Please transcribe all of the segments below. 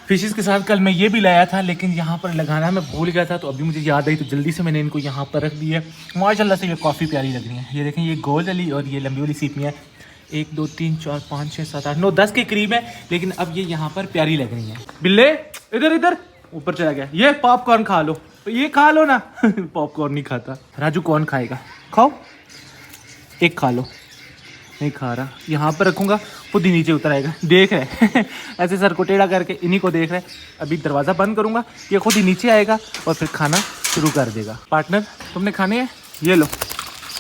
Fishes के साथ कल मैं ये भी लाया था, लेकिन यहाँ पर लगाना मैं भूल गया था, तो अभी मुझे याद आई तो जल्दी से मैंने इनको यहाँ पर रख दिया है। माशाल्लाह से ये काफ़ी प्यारी लग रही है। ये देखें, ये गोल वाली और ये लंबी वाली सीपियाँ 1 2 3 4 5 6 7 8 9 10 के करीब है, लेकिन अब ये यहाँ पर प्यारी लग रही हैं। बिल्ले इधर इधर ऊपर चला गया। ये पॉपकॉर्न खा लो, तो ये खा लो ना। पॉपकॉर्न नहीं खाता राजू, कौन खाएगा? खाओ, एक खा लो। नहीं खा रहा, यहाँ पर रखूँगा खुद ही नीचे उतर आएगा। देख रहे ऐसे सर को टेढ़ा करके इन्हीं को देख रहे। अभी दरवाज़ा बंद करूँगा, ये खुद ही नीचे आएगा और फिर खाना शुरू कर देगा। पार्टनर तुमने खाने हैं, ये लो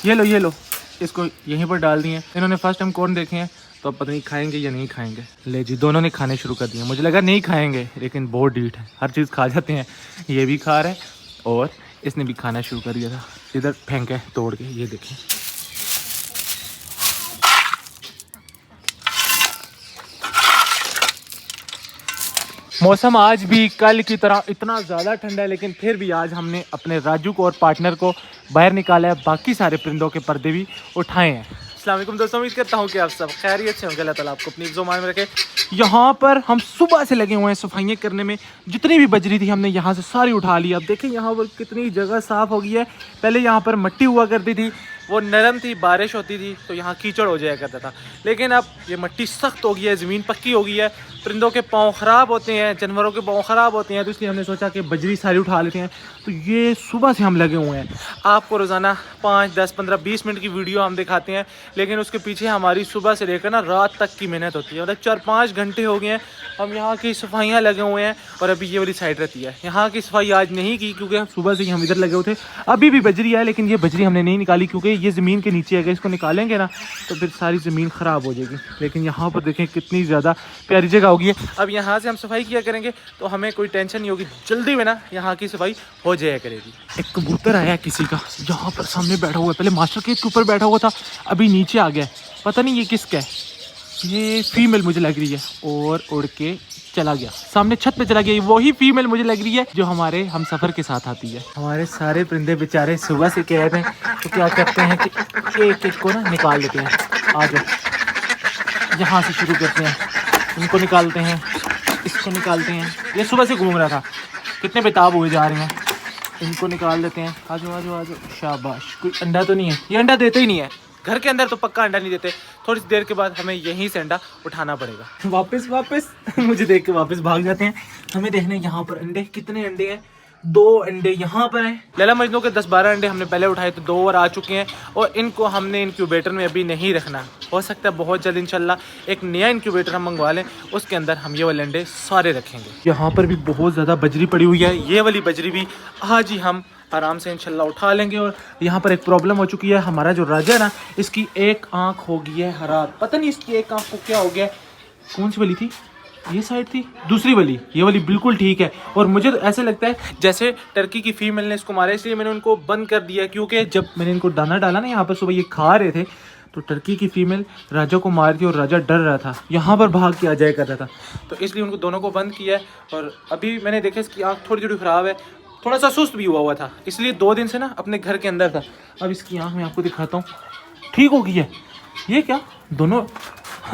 ये लो ये लो, इसको यहीं पर डाल दिए। इन्होंने फर्स्ट टाइम कौन देखे हैं, तो अब पता नहीं खाएंगे या नहीं खाएंगे। ले जी, दोनों ने खाने शुरू कर दिए। मुझे लगा नहीं खाएंगे, लेकिन बहुत डीठ है, हर चीज़ खा जाते हैं। ये भी खा रहे और इसने भी खाना शुरू कर दिया था। इधर फेंके तोड़ के, ये देखें। मौसम आज भी कल की तरह इतना ज़्यादा ठंडा है, लेकिन फिर भी आज हमने अपने राजू को और पार्टनर को बाहर निकाला है। बाकी सारे परिंदों के पर्दे भी उठाए हैं। अस्सलाम वालेकुम दोस्तों, उम्मीद करता हूँ कि आप सब खैरियत से होंगे। अल्लाह ताला आपको अपनी ज़ुबान में रखे। यहाँ पर हम सुबह से लगे हुए हैं सफाइयाँ करने में। जितनी भी बजरी थी हमने यहाँ से सारी उठा ली। अब देखें यहाँ पर कितनी जगह साफ़ हो गई है। पहले यहाँ पर मिट्टी हुआ करती थी, वो नरम थी, बारिश होती थी तो यहाँ कीचड़ हो जाया करता था, लेकिन अब ये मिट्टी सख्त हो गई है, ज़मीन पक्की हो गई है। परिंदों के पाँव ख़राब होते हैं, जानवरों के पाँव ख़राब होते हैं, तो इसलिए हमने सोचा कि बजरी सारी उठा लेते हैं। तो ये सुबह से हम लगे हुए हैं। आपको रोज़ाना 5 10 15 20 मिनट की वीडियो हम दिखाते हैं, लेकिन उसके पीछे हमारी सुबह से लेकर ना रात तक की मेहनत होती है। मतलब 4-5 घंटे हो गए हैं हम यहाँ की सफाइयाँ लगे हुए हैं। और अभी ये वाली साइड रहती है, यहाँ की सफाई आज नहीं की क्योंकि सुबह से ही हम इधर लगे हुए थे। अभी भी बजरी है, लेकिन ये बजरी हमने नहीं निकाली क्योंकि ये ज़मीन के नीचे है। इसको निकालेंगे ना तो फिर सारी ज़मीन ख़राब हो जाएगी। लेकिन यहाँ पर देखें कितनी ज़्यादा प्यारी जगह होगी है। अब यहाँ से हम सफाई किया करेंगे तो हमें कोई टेंशन नहीं होगी, जल्दी में ना यहाँ की सफाई हो जाया करेगी। एक कबूतर आया किसी का, यहाँ पर सामने बैठा हुआ है। पहले मास्टर केज के ऊपर बैठा हुआ था, अभी नीचे आ गया। पता नहीं ये किसका है, ये फीमेल मुझे लग रही है, और उड़ के चला गया, सामने छत पे चला गया। वही फीमेल मुझे लग रही है जो हमारे हम सफ़र के साथ आती है। हमारे सारे परिंदे बेचारे सुबह से कह रहे हैं, तो क्या करते हैं कि एक एक को ना निकाल लेते हैं। आ जाओ, यहाँ से शुरू करते हैं, इनको निकालते हैं, इसको निकालते हैं। ये सुबह से घूम रहा था, कितने बेताब हुए जा रहे हैं। इनको निकाल लेते हैं। आ जाओ आ जाओ आ जाओ, शाबाश। कोई अंडा तो नहीं है, ये अंडा देते ही नहीं है। घर के अंदर तो पक्का अंडा नहीं देते। थोड़ी सी देर के बाद हमें यहीं से अंडा उठाना पड़ेगा। वापस मुझे देख के वापस भाग जाते हैं। हमें देखने यहाँ पर अंडे, कितने अंडे हैं? 2 अंडे यहाँ पर हैं। लैला मजनू के 10-12 अंडे हमने पहले उठाए, तो 2 और आ चुके हैं। और इनको हमने इंक्यूबेटर में अभी नहीं रखना। हो सकता है बहुत जल्द इंशाल्लाह एक नया इंक्यूबेटर हम मंगवा लें, उसके अंदर हम ये वाले अंडे सारे रखेंगे। यहाँ पर भी बहुत ज़्यादा बजरी पड़ी हुई है। ये वाली बजरी भी आज ही हम आराम से इंशाल्लाह उठा लेंगे। और यहाँ पर एक प्रॉब्लम हो चुकी है, हमारा जो राजा है ना, इसकी एक आँख हो गई है खराब। पता नहीं इसकी एक आँख को क्या हो गया। कौन सी वाली थी? ये साइड थी, दूसरी वाली। ये वाली बिल्कुल ठीक है। और मुझे तो ऐसे लगता है जैसे टर्की की फीमेल ने इसको मारा, इसलिए मैंने उनको बंद कर दिया। क्योंकि जब मैंने इनको दाना डाला ना यहाँ पर सुबह, ये खा रहे थे, तो टर्की की फीमेल राजा को मार दी और राजा डर रहा था, यहाँ पर भाग के आ जाया करता था। तो इसलिए उनको दोनों को बंद किया है। और अभी मैंने देखा इसकी आँख थोड़ी थोड़ी ख़राब है, थोड़ा सा सुस्त भी हुआ था, इसलिए 2 दिन से ना अपने घर के अंदर था। अब इसकी आँख मैं आपको दिखाता हूँ, ठीक हो गई है। ये क्या दोनों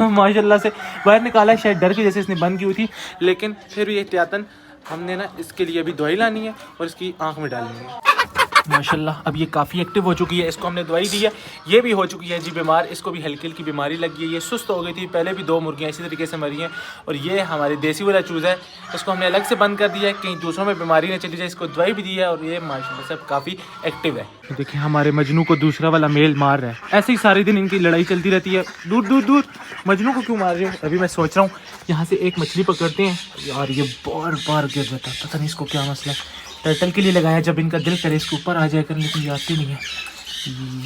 माशाल्लाह से बाहर निकाला है, शायद डर की जैसे इसने बंद की हुई थी, लेकिन फिर भी एहतियातन हमने ना इसके लिए अभी दवाई लानी है और इसकी आँख में डालनी है। माशाल्लाह अब ये काफ़ी एक्टिव हो चुकी है। इसको हमने दवाई दी है, ये भी हो चुकी है जी बीमार। इसको भी हल्की हल्की बीमारी लगी है, ये सुस्त हो गई थी। पहले भी 2 मुर्गियाँ इसी तरीके से मरी हैं। और ये हमारी देसी वाला चूज़ा है, इसको हमने अलग से बंद कर दिया है, कहीं दूसरों में बीमारी नहीं चली जाए। इसको दवाई भी दी है और ये माशाल्लाह से काफ़ी एक्टिव है। देखिए हमारे मजनू को दूसरा वाला मेल मार रहा है। ऐसे ही सारे दिन इनकी लड़ाई चलती रहती है। दूर दूर दूर, मजनू को क्यों मार रहे हो? अभी मैं सोच रहा हूँ यहाँ से एक मछली पकड़ते हैं। यार ये बार बार गिर रहा था, पता नहीं इसको क्या मसला है। टर्टल के लिए लगाया, जब इनका दिल करे इसके ऊपर आ जाए कर, लेकिन ये आती नहीं है।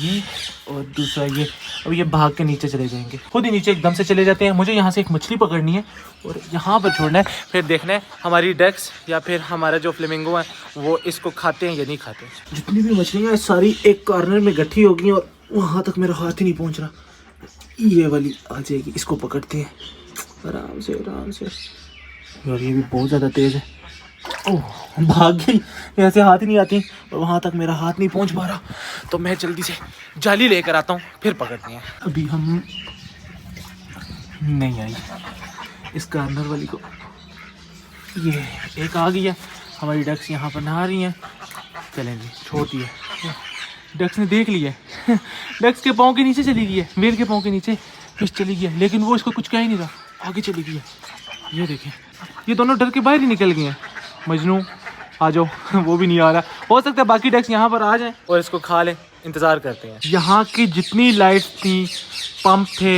ये और दूसरा ये, अब ये भाग के नीचे चले जाएंगे, खुद ही नीचे एकदम से चले जाते हैं। मुझे यहाँ से एक मछली पकड़नी है और यहाँ पर छोड़ना है, फिर देखना है हमारी डक्स या फिर हमारा जो फ्लेमिंगो है वो इसको खाते हैं या नहीं खाते। जितनी भी मछलियाँ सारी एक कॉर्नर में इकट्ठी हो गई और वहाँ तक मेरा हाथ ही नहीं पहुँच रहा। ये वाली आ जाएगी, इसको पकड़ते हैं आराम से आराम से। और ये भी बहुत ज़्यादा तेज़ है। ओह भाग गई, ऐसे हाथ ही नहीं आती और वहाँ तक मेरा हाथ नहीं पहुँच पा रहा। तो मैं जल्दी से जाली लेकर आता हूँ, फिर पकड़ते हैं। अभी हम नहीं आई, इस कॉर्नर वाली को ये एक आ गई है, हमारी डक्स यहाँ पर नहा रही हैं। चलें जी, छोटी है, डक्स ने देख लिया है। डक्स के पाँव के नीचे चली गई है, मेल के पाँव के नीचे फिश चली गई है, लेकिन वो इसको कुछ कह ही नहीं रहा, आगे चली गई है। ये देखें, ये दोनों डर के बाहर ही निकल गए हैं। मजनू आ जाओ। वो भी नहीं आ रहा। हो सकता है बाकी डक्स यहाँ पर आ जाएं और इसको खा लें। इंतज़ार करते हैं। यहाँ की जितनी लाइट्स थी, पंप थे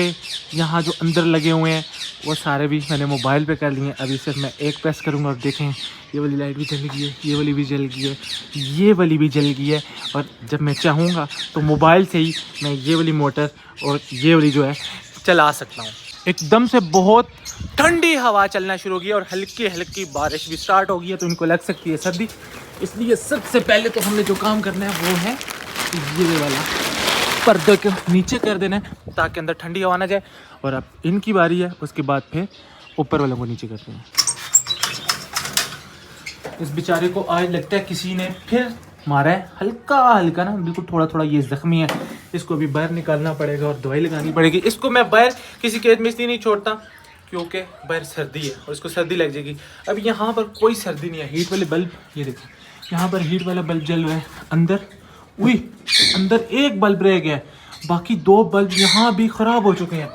यहाँ जो अंदर लगे हुए हैं, वो सारे भी मैंने मोबाइल पे कर लिए हैं। अभी सिर्फ मैं एक प्रेस करूँगा और देखें, ये वाली लाइट भी जल गई है, ये वाली भी जल गई है, ये वाली भी जल गई है। और जब मैं चाहूँगा तो मोबाइल से ही मैं ये वाली मोटर और ये वाली जो है चला सकता हूँ। एकदम से बहुत ठंडी हवा चलना शुरू हो गई और हल्की हल्की बारिश भी स्टार्ट हो गई है, तो इनको लग सकती है सर्दी। इसलिए सबसे पहले तो हमने जो काम करना है वो है ये वाला पर्दे के नीचे कर देना है ताकि अंदर ठंडी हवा ना जाए। और अब इनकी बारी है, उसके बाद फिर ऊपर वालों को नीचे करते हैं। इस बेचारे को आज लगता है किसी ने फिर मारा है, हल्का हल्का ना, बिल्कुल थोड़ा थोड़ा ये जख्मी है। इसको अभी बाहर निकालना पड़ेगा और दवाई लगानी पड़ेगी। इसको मैं बाहर किसी केस में इसलिए नहीं छोड़ता क्योंकि बाहर सर्दी है और इसको सर्दी लग जाएगी। अब यहाँ पर कोई सर्दी नहीं है। हीट वाले बल्ब, ये देखिए यहाँ पर हीट वाला बल्ब जल रहा है अंदर। उई, अंदर एक बल्ब रह गया है, बाकी 2 बल्ब यहाँ भी ख़राब हो चुके हैं।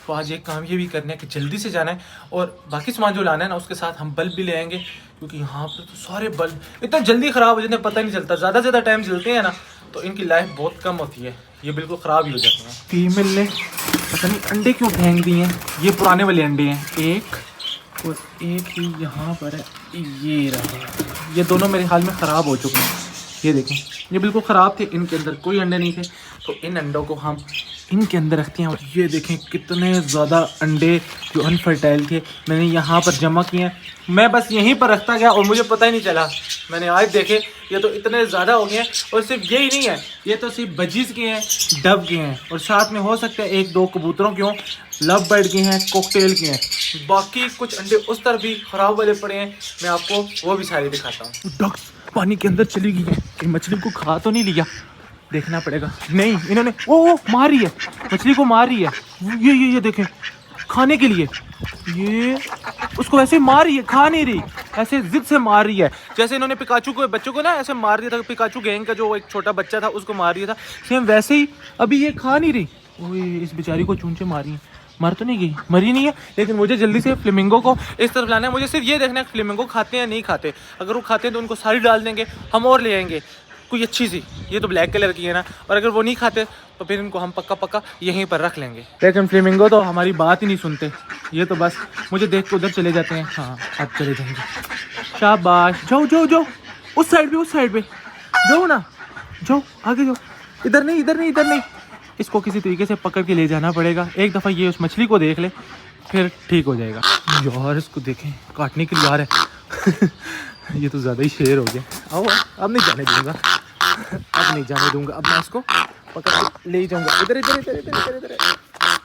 तो आज एक काम ये भी करना है कि जल्दी से जाना है और बाकी सामान जो लाना है ना उसके साथ हम बल्ब भी ले आएंगे, क्योंकि यहाँ पर तो सारे बल्ब इतना जल्दी ख़राब हो जाते हैं, पता नहीं चलता। ज़्यादा टाइम चलते हैं ना तो इनकी लाइफ बहुत कम होती है, ये बिल्कुल ख़राब ही हो जाते हैं। फीमेल ने पता नहीं अंडे क्यों फेंक दिए हैं। ये पुराने वाले अंडे हैं, एक और एक ही यहाँ पर है, ये रहा। ये दोनों मेरे हाल में ख़राब हो चुके हैं। ये देखें, ये बिल्कुल ख़राब थे, इनके अंदर कोई अंडे नहीं थे। तो इन अंडों को हम इनके अंदर रखते हैं। और ये देखें कितने ज़्यादा अंडे जो अनफर्टाइल थे मैंने यहाँ पर जमा किए हैं। मैं बस यहीं पर रखता गया और मुझे पता ही नहीं चला। मैंने आज देखे ये तो इतने ज़्यादा हो गए हैं। और सिर्फ यही नहीं है, ये तो सिर्फ बजीज़ के हैं, डब के हैं, और साथ में हो सकता है 1-2 कबूतरों के हों, लव बर्ड के हैं, कॉकटेल के हैं। बाकी कुछ अंडे उस तरफ भी ख़राब वाले पड़े हैं, मैं आपको वो भी सारे दिखाता हूँ। डक्स पानी के अंदर चली गई है, कि मछली को खा तो नहीं लिया, देखना पड़ेगा। नहीं, इन्होंने ओ मारी है, मछली को मारी है। ये देखें, खाने के लिए ये उसको ऐसे मार रही है, खा नहीं रही, ऐसे जिद से मार रही है। जैसे इन्होंने पिकाचू को, बच्चों को ना ऐसे मार दिया था, पिकाचू गैंग का जो एक छोटा बच्चा था उसको मार दिया था, सेम वैसे ही अभी ये खा नहीं रही। ओए, इस बेचारी को चूंचे मारी हैं। मर तो नहीं गई, मरी नहीं है, लेकिन मुझे जल्दी से फ्लेमिंगो को इस तरफ लाना है। मुझे सिर्फ ये देखना है फ्लेमिंगो खाते हैं या नहीं खाते। अगर वो खाते हैं तो उनको सारी डाल देंगे, हम और ले आएंगे कोई अच्छी सी। ये तो ब्लैक कलर की है ना, और अगर वो नहीं खाते तो फिर इनको हम पक्का यहीं पर रख लेंगे। लेकिन फ्लेमिंगो तो हमारी बात ही नहीं सुनते, ये तो बस मुझे देख के उधर चले जाते हैं। हाँ, अब चले जाएंगे, शाबाश। जाओ उस साइड पे जाओ ना, जाओ आगे जाओ। इधर नहीं। इसको किसी तरीके से पकड़ के ले जाना पड़ेगा। एक दफ़ा ये उस मछली को देख ले, फिर ठीक हो जाएगा। यार इसको देखें, काटने के लिए आ रहा है। ये तो ज़्यादा ही शेर हो गया। आओ, अब नहीं जाने दूंगा, अब मैं इसको पकड़ के ले जाऊंगा। इधर।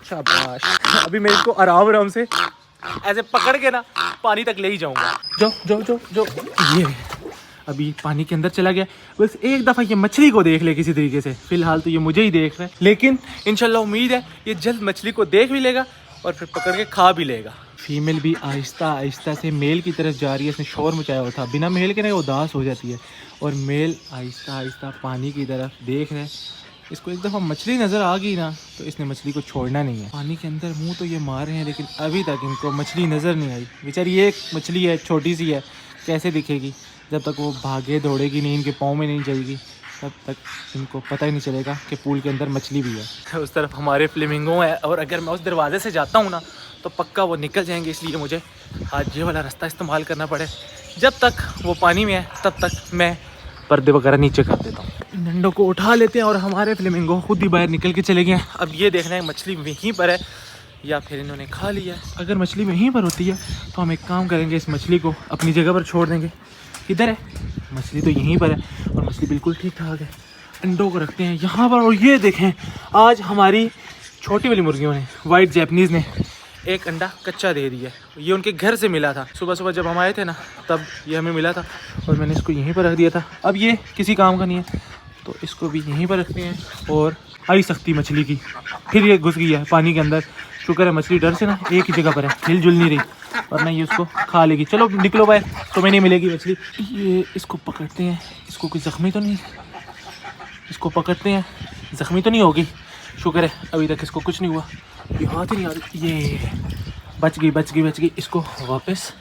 शाबाश। अभी मैं इसको आराम से ऐसे पकड़ के ना पानी तक ले ही जाऊंगा। जाओ। ये अभी पानी के अंदर चला गया। बस एक दफ़ा ये मछली को देख ले किसी तरीके से। फिलहाल तो ये मुझे ही देख रहा है, लेकिन इंशाल्लाह उम्मीद है ये जल्द मछली को देख भी लेगा और फिर पकड़ के खा भी लेगा। फीमेल भी आहिस्ता से मेल की तरफ जा रही है। इसने शोर मचाया हुआ था, बिना मेल के ना उदास हो जाती है। और मेल आहिस्ता पानी की तरफ देख रहे हैं। इसको एक दफ़ा मछली नज़र आ गई ना तो इसने मछली को छोड़ना नहीं है। पानी के अंदर मुंह तो ये मार रहे हैं, लेकिन अभी तक इनको मछली नज़र नहीं आई। बेचारी एक मछली है, छोटी सी है, कैसे दिखेगी? जब तक वो भागे दौड़ेगी नहीं, इनके पाँव में नहीं जाएगी, तब तक इनको पता ही नहीं चलेगा कि पूल के अंदर मछली भी है। उस तरफ हमारे फ्लेमिंगो है, और अगर मैं उस दरवाजे से जाता हूँ ना तो पक्का वो निकल जाएंगे। इसलिए मुझे आज ये वाला रास्ता इस्तेमाल करना पड़े। जब तक वो पानी में है तब तक मैं पर्दे वगैरह नीचे कर देता हूँ। इन अंडों को उठा लेते हैं और हमारे फ्लेमिंगो खुद ही बाहर निकल के चले गए। अब ये देखना है मछली वहीं पर है या फिर इन्होंने खा लिया। अगर मछली वहीं पर होती है तो हम एक काम करेंगे, इस मछली को अपनी जगह पर छोड़ देंगे। किधर है मछली? तो यहीं पर है और मछली बिल्कुल ठीक ठाक है। अंडों को रखते हैं यहाँ पर। और ये देखें, आज हमारी छोटी वाली मुर्गियों ने, वाइट जैपनीज़ ने, एक अंडा कच्चा दे दिया। ये उनके घर से मिला था। सुबह जब हम आए थे ना तब ये हमें मिला था और मैंने इसको यहीं पर रख दिया था। अब ये किसी काम का नहीं है तो इसको भी यहीं पर रखते हैं। और आई सख्ती मछली की, फिर ये घुस गई है पानी के अंदर। शुक्र है मछली डर से ना एक ही जगह पर है, हिल जुल नहीं रही। वरना ये उसको खा लेगी। चलो निकलो भाई, तुम्हें नहीं मिलेगी मछली। ये इसको पकड़ते हैं, इसको कोई ज़ख्मी तो नहीं, इसको पकड़ते हैं, ज़ख्मी तो नहीं होगी। शुक्र है अभी तक इसको कुछ नहीं हुआ। ये हाथ ही नहीं आ रही, ये बच गई बच गई बच गई। इसको वापस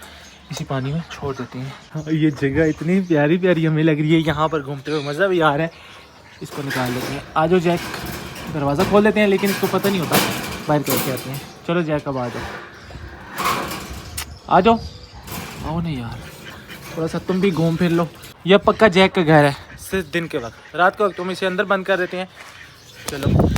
इसी पानी में छोड़ देते हैं। हाँ, ये जगह इतनी प्यारी प्यारी हमें लग रही है, यहाँ पर घूमते हुए मज़ा भी आ रहा है। इसको निकाल देते हैं। आ जाओ जैक, दरवाज़ा खोल देते हैं लेकिन इसको पता नहीं होता बाहर कैसे आते हैं। चलो जैक अब आ जाओ, आ जाओ। आओ नहीं यार, थोड़ा सा तुम भी घूम फिर लो। यह पक्का जैक का घर है, सिर्फ दिन के वक्त, रात के वक्त तुम इसे अंदर बंद कर देते हैं। चलो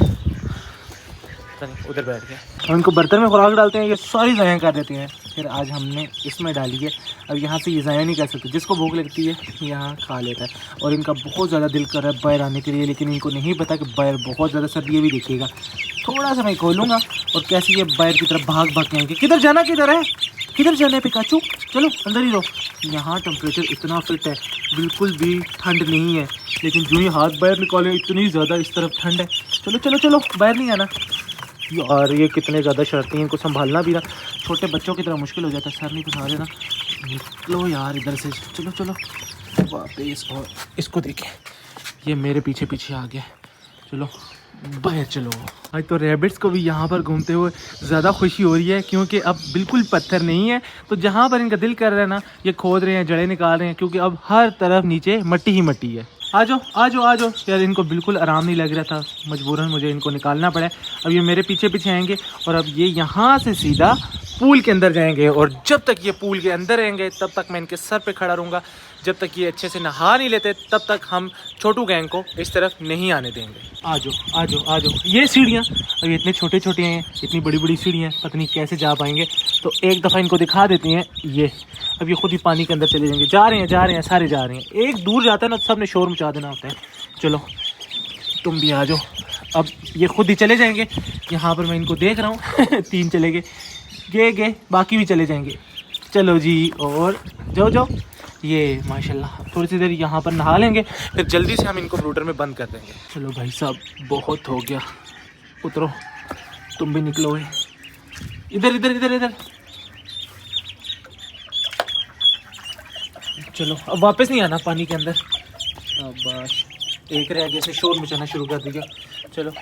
उधर बैठ गए। हम इनको बर्तन में खुराक डालते हैं, ये सारी ज़ाया कर देते हैं। फिर आज हमने इसमें डाली है, अब यहाँ से ये ज़ाया नहीं कर सकते। जिसको भूख लगती है यहाँ खा लेता है। और इनका बहुत ज़्यादा दिल कर रहा है बाहर आने के लिए, लेकिन इनको नहीं पता कि बाहर बहुत ज़्यादा सर्दी है। भी देखिएगा थोड़ा सा मैं खोलूँगा और कैसे ये बाहर की तरफ भाग भाग के आएंगे। किधर जाना, किधर है, किधर जाना है पिकाचू? चलो अंदर ही रहो। यहाँ टेम्परेचर इतना फिट है, बिल्कुल भी ठंड नहीं है, लेकिन जो ही हाथ बाहर निकाले इतनी ज़्यादा इस तरफ ठंड है। चलो चलो चलो, बाहर नहीं आना यार। ये कितने ज़्यादा शरारती हैं, इनको संभालना भी ना छोटे बच्चों की तरह मुश्किल हो जाता है। सर नहीं बता रहे ना, निकलो यार इधर से। चलो चलो वापस। और इसको देखें, ये मेरे पीछे पीछे आ गया। चलो बाहर चलो। आज तो रैबिट्स को भी यहाँ पर घूमते हुए ज़्यादा खुशी हो रही है, क्योंकि अब बिल्कुल पत्थर नहीं है। तो जहाँ पर इनका दिल कर रहा है ना, ये खोद रहे हैं, जड़ें निकाल रहे हैं, क्योंकि अब हर तरफ नीचे मट्टी ही मट्टी है। आ जाओ आ जाओ आ जाओ यार। इनको बिल्कुल आराम नहीं लग रहा था, मजबूरन मुझे इनको निकालना पड़ा। अब ये मेरे पीछे पीछे आएंगे और अब ये यहाँ से सीधा पूल के अंदर जाएंगे। और जब तक ये पूल के अंदर रहेंगे तब तक मैं इनके सर पे खड़ा रहूँगा। जब तक ये अच्छे से नहा नहीं लेते तब तक हम छोटू गैंग को इस तरफ नहीं आने देंगे। आ जाओ आ जाओ आ जाओ। ये सीढ़ियाँ अब इतने छोटे छोटे हैं, इतनी बड़ी बड़ी सीढ़ियाँ, पता नहीं कैसे जा पाएंगे। तो एक दफ़ा इनको दिखा देते हैं। ये अब ये खुद ही पानी के अंदर चले जाएंगे। जा रहे हैं सारे जा रहे हैं। एक दूर जाता है ना, सब ने शोर मचा देना होता है। चलो तुम भी आ जाओ। अब ये खुद ही चले जाएंगे। यहाँ पर मैं इनको देख रहा हूँ 3 चले गए, बाकी भी चले जाएंगे। चलो जी, और जाओ जाओ। ये माशाल्लाह थोड़ी सी देर यहाँ पर नहा लेंगे, फिर जल्दी से हम इनको ब्रूडर में बंद कर देंगे। चलो भाई साहब, बहुत हो गया, उतरो, तुम भी निकलो। इधर इधर इधर इधर। चलो अब वापस नहीं आना पानी के अंदर। अब बस एक रह गया से शोर मचाना शुरू कर दिया। चलो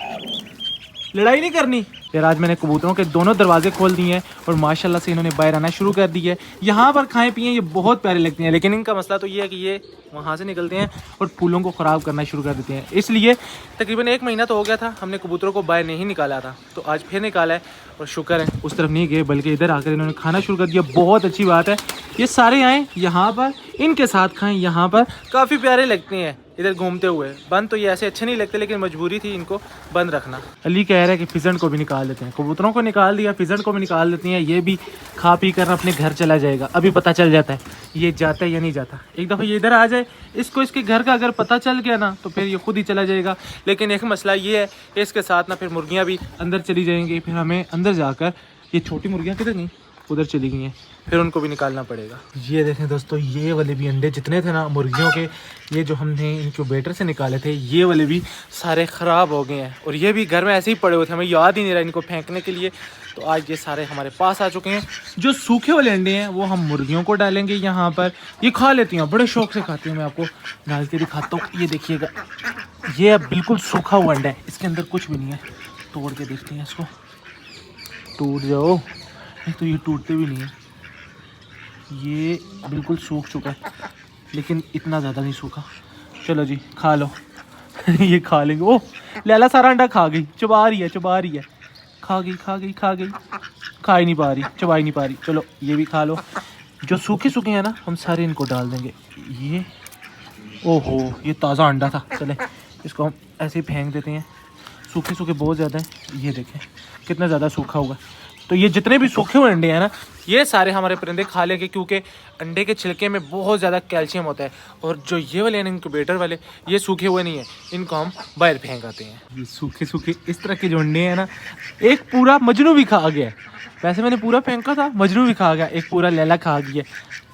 लड़ाई नहीं करनी यार। आज मैंने कबूतरों के दोनों दरवाजे खोल दिए हैं और माशाल्लाह से इन्होंने बाहर आना शुरू कर दिया है। यहाँ पर खाएं पिए ये बहुत प्यारे लगते हैं, लेकिन इनका मसला तो ये है कि ये वहाँ से निकलते हैं और फूलों को ख़राब करना शुरू कर देते हैं। इसलिए तकरीबन 1 महीना तो हो गया था हमने कबूतरों को बाहर नहीं निकाला था, तो आज फिर निकाला है। और शुक्र है उस तरफ नहीं गए, बल्कि इधर आकर इन्होंने खाना शुरू कर दिया। बहुत अच्छी बात है, ये सारे आएँ यहाँ पर, इनके साथ खाएँ। यहाँ पर काफ़ी प्यारे लगते हैं इधर घूमते हुए। बंद तो ये ऐसे अच्छे नहीं लगते, लेकिन मजबूरी थी इनको बंद रखना। अली कह रहा है कि फिजन को भी निकाल देते हैं। कबूतरों को निकाल दिया, फिजन को भी निकाल देते हैं। ये भी खा पी कर अपने घर चला जाएगा। अभी पता चल जाता है ये जाता है या नहीं जाता। एक दफ़ा ये इधर आ जाए, इसको इसके घर का अगर पता चल गया ना, तो फिर ये खुद ही चला जाएगा। लेकिन एक मसला ये है कि इसके साथ ना फिर मुर्गियाँ भी अंदर चली जाएंगी। फिर हमें अंदर जाकर, ये छोटी मुर्गियाँ किधर गई, उधर चली गई हैं, फिर उनको भी निकालना पड़ेगा। ये देखें दोस्तों, ये वाले भी अंडे जितने थे ना मुर्गियों के, ये जो हमने इनक्यूबेटर से निकाले थे, ये वाले भी सारे ख़राब हो गए हैं। और ये भी घर में ऐसे ही पड़े हुए थे, हमें याद ही नहीं रहा इनको फेंकने के लिए। तो आज ये सारे हमारे पास आ चुके हैं। जो सूखे वाले अंडे हैं वो हम मुर्गियों को डालेंगे यहाँ पर। ये खा लेती हैं, बड़े शौक से खाती हैं। मैं आपको डाल के दिखाता हूँ। ये देखिएगा, ये बिल्कुल सूखा हुआ अंडा है, इसके अंदर कुछ भी नहीं है। तोड़ के देखते हैं इसको। टूट जाओ, नहीं तो ये टूटते भी नहीं है। ये बिल्कुल सूख चुका है, लेकिन इतना ज़्यादा नहीं सूखा। चलो जी खा लो ये खा लेंगे। ओह लैला सारा अंडा खा गई, चबा रही है खा गई खा ही नहीं पा रही, चबा ही नहीं पा रही। चलो ये भी खा लो। जो सूखे सूखे हैं ना, हम सारे इनको डाल देंगे। ये ओहो, ये ताज़ा अंडा था। चले इसको हम ऐसे ही फेंक देते हैं। सूखे सूखे बहुत ज़्यादा हैं, ये देखें कितना ज़्यादा सूखा हुआ। तो ये जितने भी सूखे हुए अंडे हैं ना, ये सारे हमारे परिंदे खा लेंगे, क्योंकि अंडे के छिलके में बहुत ज़्यादा कैल्शियम होता है। और जो ये वाले इनक्यूबेटर वाले, ये सूखे हुए नहीं है, इनको हम बाहर फेंक आते हैं। ये सूखे सूखे इस तरह के जो अंडे हैं ना, एक पूरा मजनू भी खा गया। वैसे मैंने पूरा फेंका था, मजनू भी खा गया, एक पूरा लैला खा गया।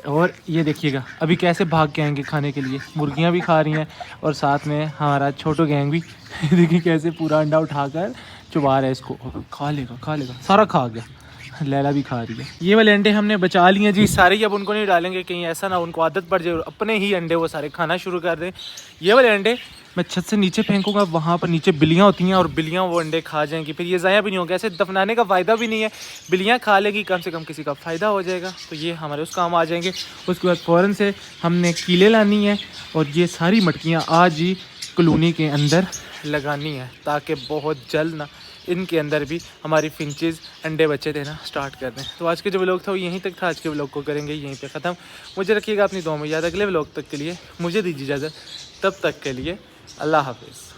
और ये देखिएगा अभी कैसे भाग के आएंगे खाने के लिए। मुर्गियाँ भी खा रही हैं और साथ में हमारा छोटू गैंग भी देखिए कैसे पूरा अंडा उठाकर चुबा रहा है इसको। खा लेगा सारा खा गया लैला भी खा रही है। ये वाले अंडे हमने बचा लिए जी सारे ही, अब उनको नहीं डालेंगे, कहीं ऐसा ना उनको आदत पड़ जाए और अपने ही अंडे वो सारे खाना शुरू कर दें। ये वाले अंडे मैं छत से नीचे फेंकूंगा, वहाँ पर नीचे बिल्लियाँ होती हैं और बिल्लियाँ वो अंडे खा जाएंगी, फिर ये ज़ाया भी नहीं होगा। ऐसे दफनाने का फ़ायदा भी नहीं है, बिल्लियाँ खा लेगी, कम से कम किसी का फ़ायदा हो जाएगा, तो ये हमारे उस काम आ जाएंगे। उसके बाद फ़ौरन से हमने कीले लानी है और ये सारी मटकियाँ आज ही कॉलोनी के अंदर लगानी है, ताकि बहुत जल्द ना इनके अंदर भी हमारी फिंचेस अंडे बच्चे देना स्टार्ट कर दें। तो आज के जो व्लॉग था वो यहीं तक था, आज के व्लॉग को करेंगे यहीं पे ख़त्म। मुझे रखिएगा अपनी दुआ में याद। अगले व्लॉग तक के लिए मुझे दीजिए इजाज़त, तब तक के लिए अल्लाह हाफिज़।